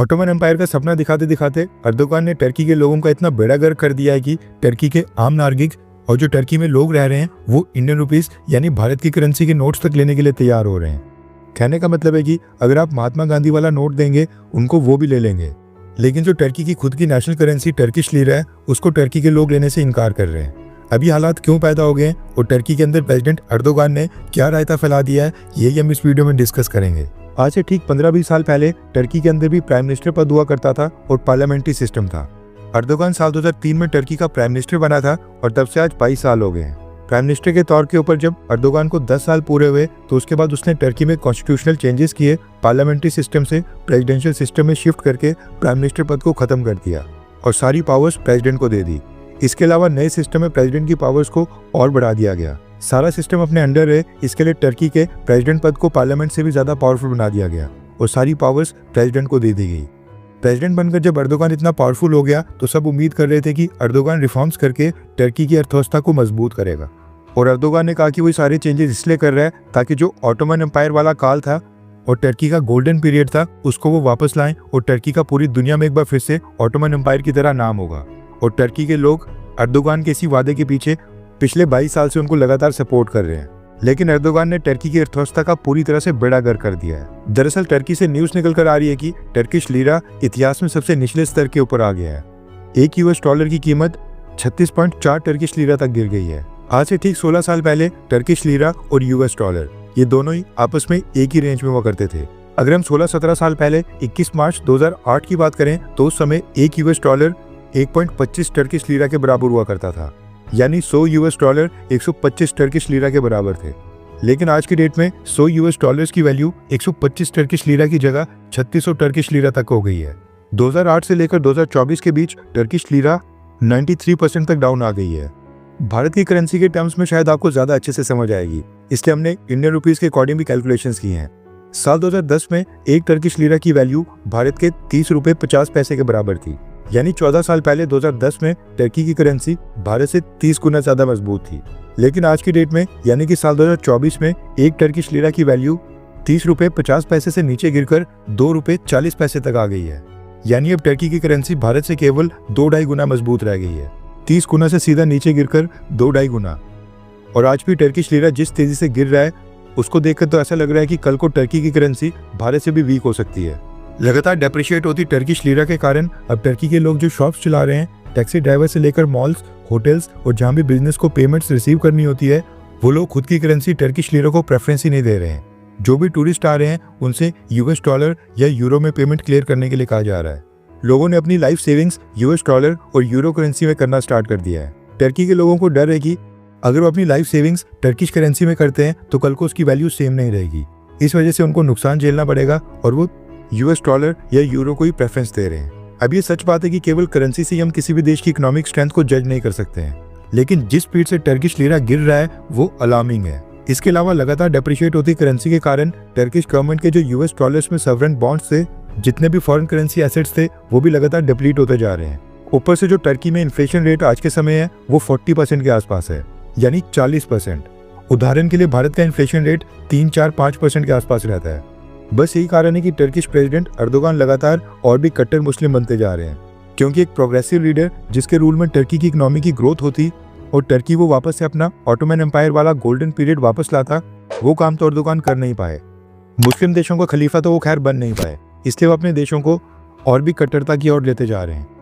Ottoman empire का सपना दिखाते दिखाते अर्दोगान ने टर्की के लोगों का इतना बेड़ा गर्क कर दिया है कि टर्की के आम नागरिक और जो टर्की में लोग रह रहे हैं वो इंडियन रुपीस यानी भारत की करेंसी के नोट्स तक लेने के लिए तैयार हो रहे हैं। कहने का मतलब है कि अगर आप महात्मा गांधी वाला नोट देंगे उनको वो भी ले लेंगे, लेकिन जो टर्की की खुद की नेशनल करेंसी टर्किश लीरा है उसको टर्की के लोग लेने से इनकार कर रहे हैं। अभी हालात क्यों पैदा हो गए हैं और टर्की के अंदर प्रेसिडेंट अर्दोगान ने क्या रायता फैला दिया है, यही हम इस वीडियो में डिस्कस करेंगे। आज से ठीक 15-20 साल पहले टर्की के अंदर भी प्राइम मिनिस्टर पद हुआ करता था और पार्लियामेंट्री सिस्टम था। अर्दोगान साल 2003 में टर्की का प्राइम मिनिस्टर बना था और तब से आज 22 साल हो गए हैं। प्राइम मिनिस्टर के तौर के ऊपर जब अर्दोगान को 10 साल पूरे हुए तो उसके बाद उसने टर्की में कॉन्स्टिट्यूशनल चेंजेस किए, पार्लियामेंट्री सिस्टम से प्रेसिडेंशियल सिस्टम में शिफ्ट करके प्राइम मिनिस्टर पद को खत्म कर दिया और सारी पावर्स प्रेसिडेंट को दे दी। इसके अलावा नए सिस्टम में प्रेसिडेंट की पावर्स को और बढ़ा दिया गया। सारा सिस्टम अपने अंडर है, इसके लिए टर्की के प्रेसिडेंट पद को पार्लियामेंट से भी ज्यादा पावरफुल बना दिया गया और सारी पावर्स प्रेसिडेंट को दे दी गई। प्रेसिडेंट बनकर जब अर्दोगान इतना पावरफुल हो गया तो सब उम्मीद कर रहे थे कि अर्दोगान रिफॉर्म्स करके टर्की की अर्थव्यवस्था को मजबूत करेगा और अर्दोगान ने कहा कि वो सारे चेंजेस इसलिए कर रहा है ताकि जो ऑटोमन एम्पायर वाला काल था और टर्की का गोल्डन पीरियड था उसको वो वापस लाएं और टर्की का पूरी दुनिया में एक बार फिर से ऑटोमन एम्पायर की तरह नाम होगा। और टर्की के लोग अर्दोगान के इसी वादे के पीछे पिछले 22 साल से उनको लगातार सपोर्ट कर रहे हैं, लेकिन अर्दोगान ने टर्की की अर्थव्यवस्था का पूरी तरह से बेड़ा गर्क कर दिया है। दरअसल टर्की से न्यूज निकल कर आ रही है कि टर्किश लीरा इतिहास में सबसे निचले स्तर के ऊपर आ गया है। एक यूएस डॉलर की कीमत 36.4 टर्किश लीरा तक गिर गई है। आज से ठीक 16 साल पहले टर्किश लीरा और यूएस डॉलर ये दोनों ही आपस में एक ही रेंज में हुआ करते थे। अगर हम 16-17 साल पहले 21 मार्च 2008 की बात करें तो उस समय एक यूएस डॉलर 1.25 टर्किश लीरा के बराबर हुआ करता था, यानी 100 यूएस डॉलर 125 टर्किश लीरा के बराबर थे। लेकिन आज की डेट में 100 यूएस डॉलर्स की वैल्यू 125 टर्किश लीरा की जगह 3600 टर्किश लीरा तक हो गई है। 2008 से लेकर 2024 के बीच टर्किश लीरा 93% तक डाउन आ गई है। भारत की करेंसी के टर्म्स में शायद आपको ज्यादा अच्छे से समझ आएगी, इसलिए हमने इंडियन रुपीस के अकॉर्डिंग भी कैलकुलेशंस की हैं। साल 2010 में एक टर्किश लीरा की वैल्यू भारत के 30 रुपए 50 पैसे के बराबर थी, यानी 14 साल पहले 2010 में टर्की की करेंसी भारत से 30 गुना ज्यादा मजबूत थी। लेकिन आज की डेट में यानी कि साल 2024 में एक टर्किश लीरा की वैल्यू 30 रुपए 50 पैसे से नीचे गिरकर 2 रुपए 40 पैसे तक आ गई है। यानी अब टर्की की करेंसी भारत से केवल 2-2.5 गुना मजबूत रह गई है, 30 गुना से सीधा नीचे गिरकर 2-2.5 गुना। और आज भी टर्किश लीरा जिस तेजी से गिर रहा है उसको देखकर तो ऐसा लग रहा है कि कल को टर्की की करेंसी भारत से भी वीक हो सकती है। लगातार डेप्रिशिएट होती टर्किश लीरा के कारण अब टर्की के लोग जो शॉप्स चला रहे हैं, टैक्सी ड्राइवर से लेकर मॉल्स, होटल्स और जहां भी बिजनेस को पेमेंट्स रिसीव करनी होती है वो लोग खुद की करेंसी टर्किश लीरा को प्रेफरेंस ही नहीं दे रहे हैं। जो भी टूरिस्ट आ रहे हैं उनसे यूएस डॉलर या यूरो में पेमेंट क्लियर करने के लिए कहा जा रहा है। लोगों ने अपनी लाइफ सेविंग्स यूएस डॉलर और यूरो करेंसी में करना स्टार्ट कर दिया है। टर्की के लोगों को डर है कि अगर वो अपनी लाइफ सेविंग्स टर्किश करेंसी में करते हैं तो कल को उसकी वैल्यू सेम नहीं रहेगी, इस वजह से उनको नुकसान झेलना पड़ेगा और वो यूएस डॉलर या यूरो को ही प्रेफरेंस दे रहे हैं। अब ये सच बात है कि केवल करेंसी से हम किसी भी देश की इकोनॉमिक स्ट्रेंथ को जज नहीं कर सकते हैं, लेकिन जिस स्पीड से टर्किश लीरा गिर रहा है वो अलार्मिंग है। इसके अलावा लगातार डेप्रिशिएट होती करेंसी के कारण टर्किश गवर्नमेंट के जो यूएस डॉलर्स में सॉवरेन बॉन्ड्स थे, जितने भी फॉरेन करेंसी एसेट्स थे वो भी लगातार डिप्लीट होते जा रहे हैं। ऊपर से जो टर्की में इन्फ्लेशन रेट आज के समय है वो 40% के आसपास है, यानी 40%। उदाहरण के लिए भारत का इन्फ्लेशन रेट 3-4-5% के आसपास रहता है। बस यही कारण है कि टर्किश प्रेसिडेंट अर्दोगान लगातार और भी कट्टर मुस्लिम बनते जा रहे हैं, क्योंकि एक प्रोग्रेसिव लीडर जिसके रूल में टर्की की इकोनॉमी की ग्रोथ होती और टर्की वो वापस से अपना ऑटोमन एम्पायर वाला गोल्डन पीरियड वापस लाता, वो काम तो अर्दोगान कर नहीं पाए। मुस्लिम देशों का खलीफा तो वो खैर बन नहीं पाए, इसलिए वो अपने देशों को और भी कट्टरता की ओर लेते जा रहे हैं।